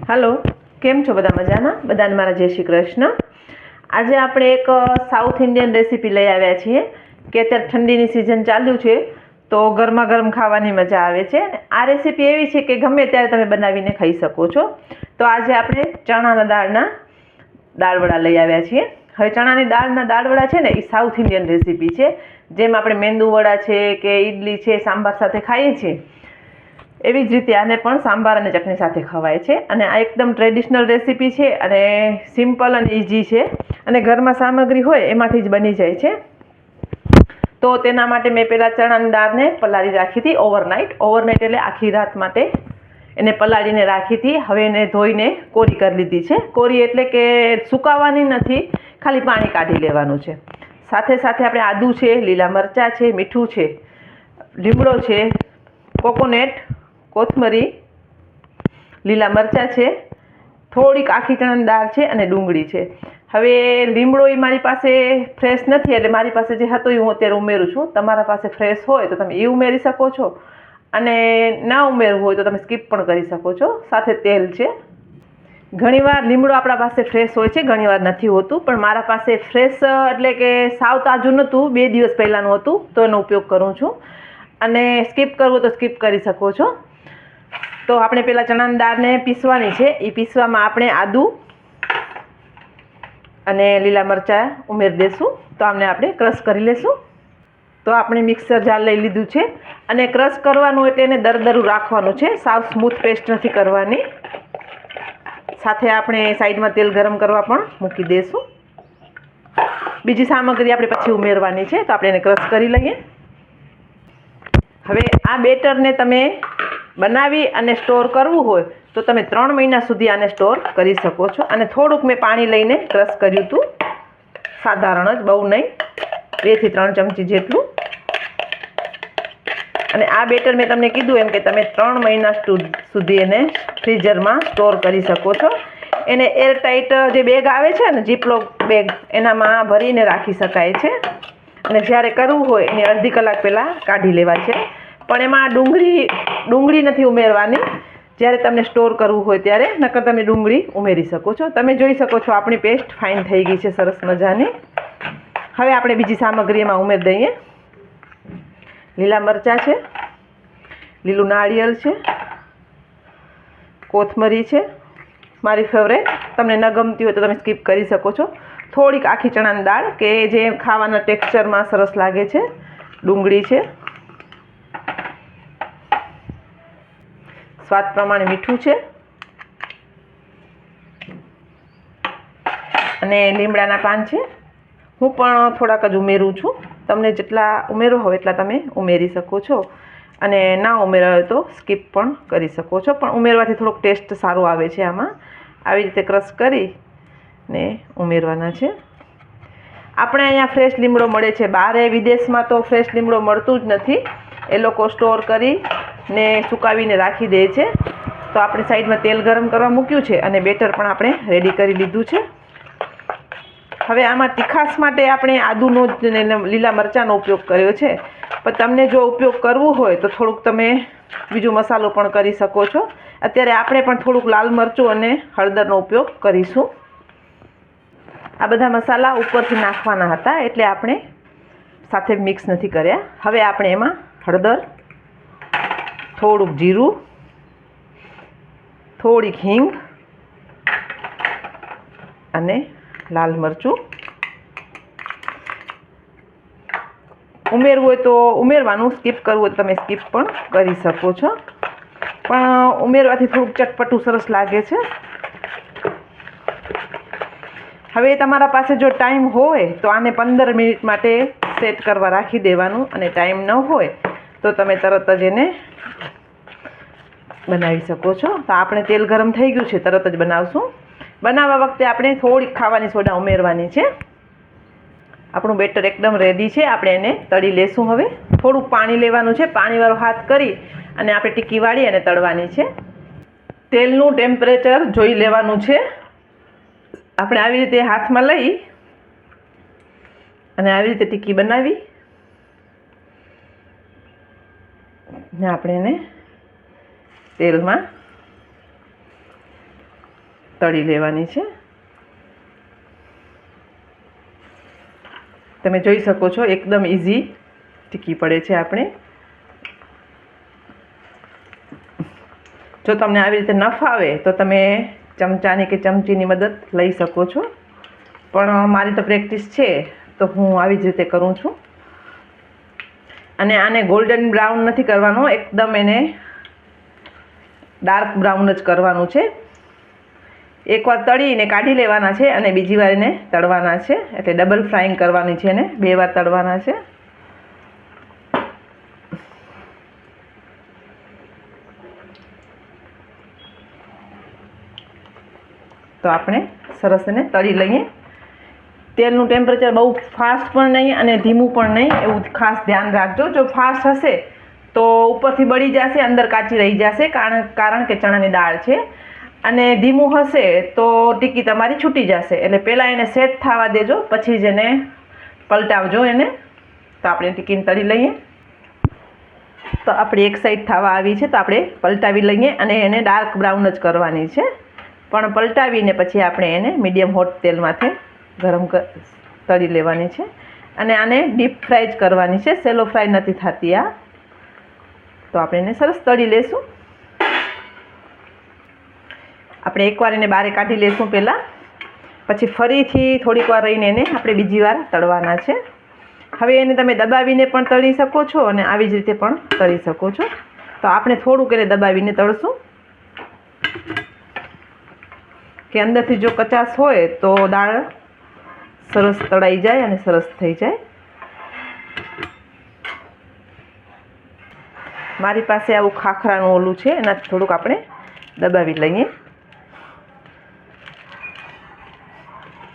Hello, કેમ છો બધા? મજામાં? બધાને મારા જય શ્રી કૃષ્ણ. આજે આપણે એક સાઉથ ઇન્ડિયન રેસીપી લઈ આવ્યા છીએ કે અત્યારે ઠંડીની સિઝન ચાલુ છે તો ગરમા ગરમ ખાવાની મજા આવે છે. આ રેસીપી એવી છે કે ગમે ત્યારે તમે બનાવીને ખાઈ શકો છો. તો આજે આપણે ચણાના દાળવડા લઈ આવ્યા છીએ. હવે ચણાની દાળવડા છે ને એ સાઉથ ઇન્ડિયન રેસીપી છે. જેમ આપણે મેંદુવડા છે કે ઇડલી છે સાંભાર સાથે ખાઈએ છીએ એવી જ રીતે આને પણ સાંભાર અને ચટણી સાથે ખવાય છે. અને આ એકદમ ટ્રેડિશનલ રેસીપી છે અને સિમ્પલ અને ઇઝી છે અને ઘરમાં સામગ્રી હોય એમાંથી જ બની જાય છે. તો તેના માટે મેં પહેલાં ચણાની દાળને પલાળી રાખી હતી ઓવરનાઇટ એટલે આખી રાત માટે એને પલાળીને રાખી હતી. હવે એને ધોઈને કોરી કરી લીધી છે. કોરી એટલે કે સુકાવવાની નથી, ખાલી પાણી કાઢી લેવાનું છે. સાથે સાથે આપણે આદું છે, લીલા મરચાં છે, મીઠું છે, લીમડો છે, કોકોનટ, કોથમરી, લીલા મરચાં છે, થોડીક આખી ચણાની દાળ છે અને ડુંગળી છે. હવે લીમડો એ મારી પાસે ફ્રેશ નથી એટલે મારી પાસે જે હતો એ હું અત્યારે ઉમેરું છું. તમારા પાસે ફ્રેશ હોય તો તમે એ ઉમેરી શકો છો અને ના ઉમેરવું હોય તો તમે સ્કીપ પણ કરી શકો છો. સાથે તેલ છે. ઘણીવાર લીમડો આપણા પાસે ફ્રેશ હોય છે, ઘણીવાર નથી હોતું, પણ મારા પાસે ફ્રેશ એટલે કે સાવ તાજું નહોતું, 2 દિવસ પહેલાંનું હતું તો એનો ઉપયોગ કરું છું. અને સ્કીપ કરવું તો સ્કીપ કરી શકો છો. તો આપણે પહેલાં ચણાની દાળને પીસવાની છે. એ પીસવામાં આપણે આદું અને લીલા મરચાં ઉમેરી દઈશું. તો આમને આપણે ક્રશ કરી લઈશું. તો આપણે મિક્સર જાર લઈ લીધું છે અને ક્રશ કરવાનું એટલે એને દરદરું રાખવાનું છે, સાવ સ્મૂથ પેસ્ટ નથી કરવાની. સાથે આપણે સાઈડમાં તેલ ગરમ કરવા પણ મૂકી દઈશું. બીજી સામગ્રી આપણે પછી ઉમેરવાની છે તો આપણે એને ક્રશ કરી લઈએ. હવે આ બેટરને તમે બનાવી અને સ્ટોર કરવું હોય તો તમે 3 મહિના સુધી આને સ્ટોર કરી શકો છો. અને થોડુંક મેં પાણી લઈને ક્રશ કર્યું હતું, સાધારણ જ, બહુ નહીં, 2 થી 3 ચમચી જેટલું. અને આ બેટર મેં તમને કીધું એમ કે તમે 3 મહિના સુધી એને ફ્રીઝરમાં સ્ટોર કરી શકો છો. એને એરટાઈટ જે બેગ આવે છે ને, જીપલોક બેગ, એનામાં ભરીને રાખી શકાય છે. અને જ્યારે કરવું હોય એની અડધી કલાક પહેલાં કાઢી લેવા છે. પણ એમાં ડુંગળી નથી ઉમેરવાની જ્યારે તમને સ્ટોર કરવું હોય ત્યારે, નકર તમે ડુંગળી ઉમેરી શકો છો. તમે જોઈ શકો છો આપણી પેસ્ટ ફાઇન થઈ ગઈ છે, સરસ મજાની. હવે આપણે બીજી સામગ્રી એમાં ઉમેરી દઈએ. લીલા મરચાં છે, લીલું નાળિયેર છે, કોથમરી છે, મારી ફેવરેટ, તમને ન ગમતી હોય તો તમે સ્કીપ કરી શકો છો. થોડીક આખી ચણાની દાળ કે જે ખાવાના ટેક્સચરમાં સરસ લાગે છે, ડુંગળી છે, સ્વાદ પ્રમાણે મીઠું છે અને લીમડાના પાન છે. હું પણ થોડાક જ ઉમેરું છું. તમને જેટલા ઉમેરો હોય એટલા તમે ઉમેરી શકો છો અને ના ઉમેરવા હોય તો સ્કીપ પણ કરી શકો છો. પણ ઉમેરવાથી થોડોક ટેસ્ટ સારો આવે છે આમાં. આવી રીતે ક્રશ કરીને ઉમેરવાના છે. આપણે અહીંયા ફ્રેશ લીમડો મળે છે, બહારે વિદેશમાં તો ફ્રેશ લીમડો મળતું જ નથી. એ લોકો સ્ટોર કરીને સુકાવીને રાખી દે છે. તો આપણે સાઈડમાં તેલ ગરમ કરવા મૂક્યું છે અને બેટર પણ આપણે રેડી કરી લીધું છે. હવે આમાં તીખાશ માટે આપણે આદુનો લીલા મરચાંનો ઉપયોગ કર્યો છે. પણ તમને જો ઉપયોગ કરવું હોય તો થોડુંક તમે બીજો મસાલો પણ કરી શકો છો. અત્યારે આપણે પણ થોડુંક લાલ મરચું અને હળદરનો ઉપયોગ કરીશું. આ બધા મસાલા ઉપરથી નાખવાના હતા એટલે આપણે સાથે મિક્સ નથી કર્યા. હવે આપણે એમાં હળદર, થોડુંક જીરું, થોડીક હિંગ અને લાલ મરચું ઉમેરવું હોય તો ઉમેરવાનું, સ્કીપ કરવું હોય તો તમે સ્કીપ પણ કરી શકો છો. પણ ઉમેરવાથી થોડુંક ચટપટું સરસ લાગે છે. હવે તમારા પાસે જો ટાઈમ હોય તો આને 15 મિનિટ માટે સેટ કરવા રાખી દેવાનું અને ટાઈમ ન હોય તો તમે તરત જ એને બનાવી શકો છો. તો આપણે તેલ ગરમ થઈ ગયું છે, તરત જ બનાવશું. બનાવવા વખતે આપણે થોડીક ખાવાની સોડા ઉમેરવાની છે. આપણું બેટર એકદમ રેડી છે. આપણે એને તળી લેશું. હવે થોડુંક પાણી લેવાનું છે, પાણીવાળો હાથ કરી અને આપણે ટીકી વાળી અને તળવાની છે. તેલનું ટેમ્પરેચર જોઈ લેવાનું છે. આપણે આવી રીતે હાથમાં લઈ અને આવી રીતે ટીકી બનાવી ને આપણે એને તેલમાં તળી લેવાની છે. તમે જોઈ શકો છો એકદમ ઇઝી ટીકી પડે છે આપણે. જો તમને આવી રીતે ન ફાવે તો તમે ચમચાની કે ચમચીની મદદ લઈ શકો છો, પણ મારી તો પ્રેક્ટિસ છે તો હું આવી જ રીતે કરું છું. અને આને ગોલ્ડન બ્રાઉન નથી કરવાનો, એકદમ એને ડાર્ક બ્રાઉન જ કરવાનું છે. એકવાર તળીને કાઢી લેવાના છે અને બીજી વાર એને તળવાના છે, એટલે ડબલ ફ્રાઈંગ કરવાની છે, એને 2 વાર તળવાના છે. તો આપણે સરસ એને તળી લઈએ. તેલનું ટેમ્પરેચર બહુ ફાસ્ટ પણ નહીં અને ધીમું પણ નહીં, એવું ખાસ ધ્યાન રાખજો. જો ફાસ્ટ હશે તો ઉપરથી બળી જશે, અંદર કાચી રહી જશે, કારણ કે ચણાની દાળ છે. અને ધીમું હશે તો ટીકી તમારી છૂટી જશે. એટલે પહેલાં એને સેટ થવા દેજો, પછી જ એને પલટાવજો એને. તો આપણે ટીકીને તળી લઈએ. તો આપણી એક સાઈડ થવા આવી છે, તો આપણે પલટાવી લઈએ અને એને ડાર્ક બ્રાઉન જ કરવાની છે. પણ પલટાવીને પછી આપણે એને મીડિયમ હોટ તેલમાંથી ગરમ તળી લેવાની છે. અને આને ડીપ ફ્રાય જ કરવાની છે, સેલો ફ્રાય નથી થતી આ. તો આપણે એને સરસ તળી લેશું. આપણે એકવાર એને બહાર કાઢી લેશું પહેલાં, પછી ફરીથી થોડીક વાર રહીને એને આપણે બીજી વાર તળવાના છે. હવે એને તમે દબાવીને પણ તળી શકો છો અને આવી જ રીતે પણ તળી શકો છો. તો આપણે થોડુંક એને દબાવીને તળશું, કે અંદરથી જો કચાશ હોય તો દાળ સરસ તળાઈ જાય અને સરસ થઈ જાય. મારી પાસે આવું ખાખરાનું ઓલું છે, એનાથી થોડુંક આપણે દબાવી લઈએ.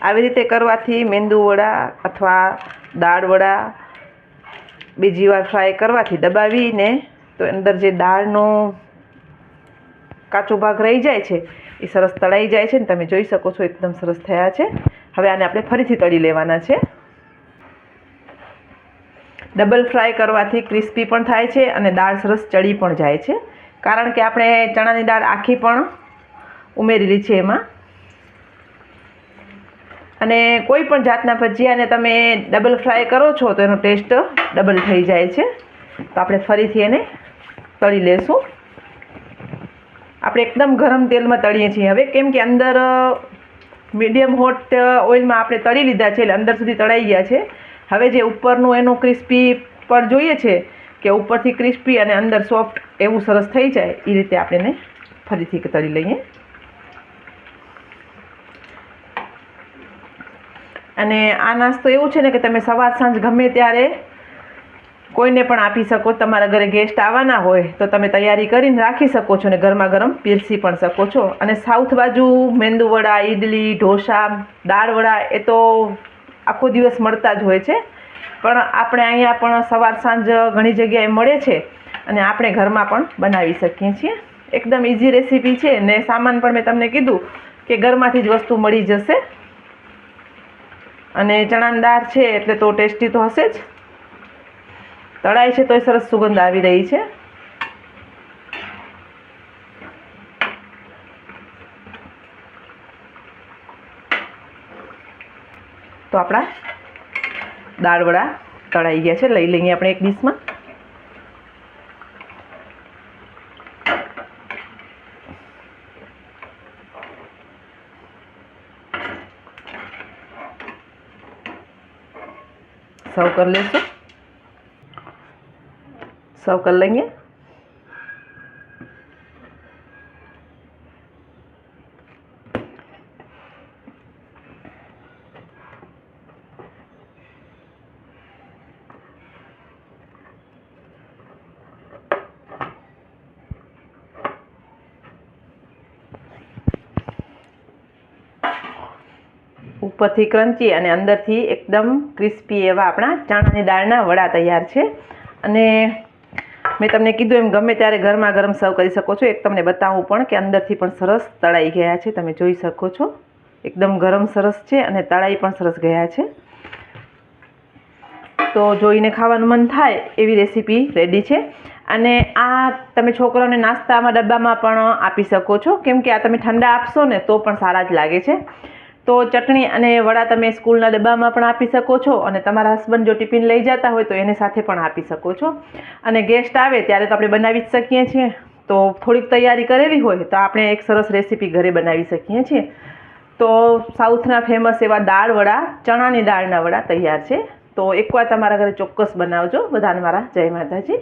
આવી રીતે કરવાથી મેંદુવડા અથવા દાળ વડા બીજી વાર ફ્રાય કરવાથી દબાવીને તો અંદર જે દાળનો કાચો ભાગ રહી જાય છે એ સરસ તળાઈ જાય છે ને તમે જોઈ શકો છો એકદમ સરસ થયા છે. હવે આને આપણે ફરીથી તળી લેવાના છે. ડબલ ફ્રાય કરવાથી ક્રિસ્પી પણ થાય છે અને દાળ સરસ ચડી પણ જાય છે, કારણ કે આપણે ચણાની દાળ આખી પણ ઉમેરેલી છે એમાં. અને કોઈ પણ જાતના ભજીયાને તમે ડબલ ફ્રાય કરો છો તો એનો ટેસ્ટ ડબલ થઈ જાય છે. તો આપણે ફરીથી એને તળી લેશું. આપણે એકદમ ગરમ તેલમાં તળીએ છીએ હવે, કેમ કે અંદર મીડિયમ હોટ ઓઇલમાં આપણે તળી લીધા છે એટલે અંદર સુધી તળાઈ ગયા છે. હવે જે ઉપરનું એનું ક્રિસ્પી પર જોઈએ છે કે ઉપરથી ક્રિસ્પી અને અંદર સોફ્ટ એવું સરસ થઈ જાય, એ રીતે આપણે એને ફરીથી તળી લઈએ. અને આ નાસ્તો એવું છે ને કે તમે સવાર સાંજ ગમે ત્યારે કોઈને પણ આપી શકો. તમારા ઘરે ગેસ્ટ આવવાના હોય તો તમે તૈયારી કરીને રાખી શકો છો અને ગરમા ગરમ પીરસી પણ શકો છો. અને સાઉથ બાજુ મેંદુવડા, ઈડલી, ઢોસા, દાળવડા એ તો આખો દિવસ મળતા જ હોય છે, પણ આપણે અહીંયા પણ સવાર સાંજ ઘણી જગ્યાએ મળે છે અને આપણે ઘરમાં પણ બનાવી શકીએ છીએ. એકદમ ઇઝી રેસીપી છે ને સામાન પણ મેં તમને કીધું કે ઘરમાંથી જ વસ્તુ મળી જશે. અને ચણાની દાળ છે એટલે તો ટેસ્ટી તો હશે જ. તળાઈ છે તોય સરસ સુગંધ આવી રહી છે. તો આપણા દાળવડા તળાઈ ગયા છે. લઈ લઈએ આપણે એક ડીશમાં. સર્વ કરી લઈશું. સર્વ કરી લઈએ. ઉપરથી ક્રન્ચી અને અંદરથી એકદમ ક્રિસ્પી એવા આપણા ચણાની દાળના વડા તૈયાર છે. અને મેં તમને કીધું એમ ગમે ત્યારે ગરમા ગરમ સર્વ કરી શકો છો. એક તમને બતાવું પણ કે અંદરથી પણ સરસ તળાઈ ગયા છે, તમે જોઈ શકો છો. એકદમ ગરમ સરસ છે અને તળાઈ પણ સરસ ગયા છે. તો જોઈને ખાવાનું મન થાય એવી રેસીપી રેડી છે. અને આ તમે છોકરાઓને નાસ્તામાં ડબ્બામાં પણ આપી શકો છો, કેમ કે આ તમે ઠંડા આપશો ને તો પણ સારા જ લાગે છે. તો ચટણી અને વડા તમે સ્કૂલના ડબ્બામાં પણ આપી શકો છો, અને તમારા હસબન્ડ જો ટિફિન લઈ જતા હોય તો એને સાથે પણ આપી શકો છો. અને ગેસ્ટ આવે ત્યારે તો આપણે બનાવી જ શકીએ છીએ. તો થોડીક તૈયારી કરેલી હોય તો આપણે એક સરસ રેસીપી ઘરે બનાવી શકીએ છીએ. તો સાઉથના ફેમસ એવા દાળ વડા, ચણાની દાળના વડા તૈયાર છે. તો એકવાર તમારા ઘરે ચોક્કસ બનાવજો. બધાને મારા જય માતાજી.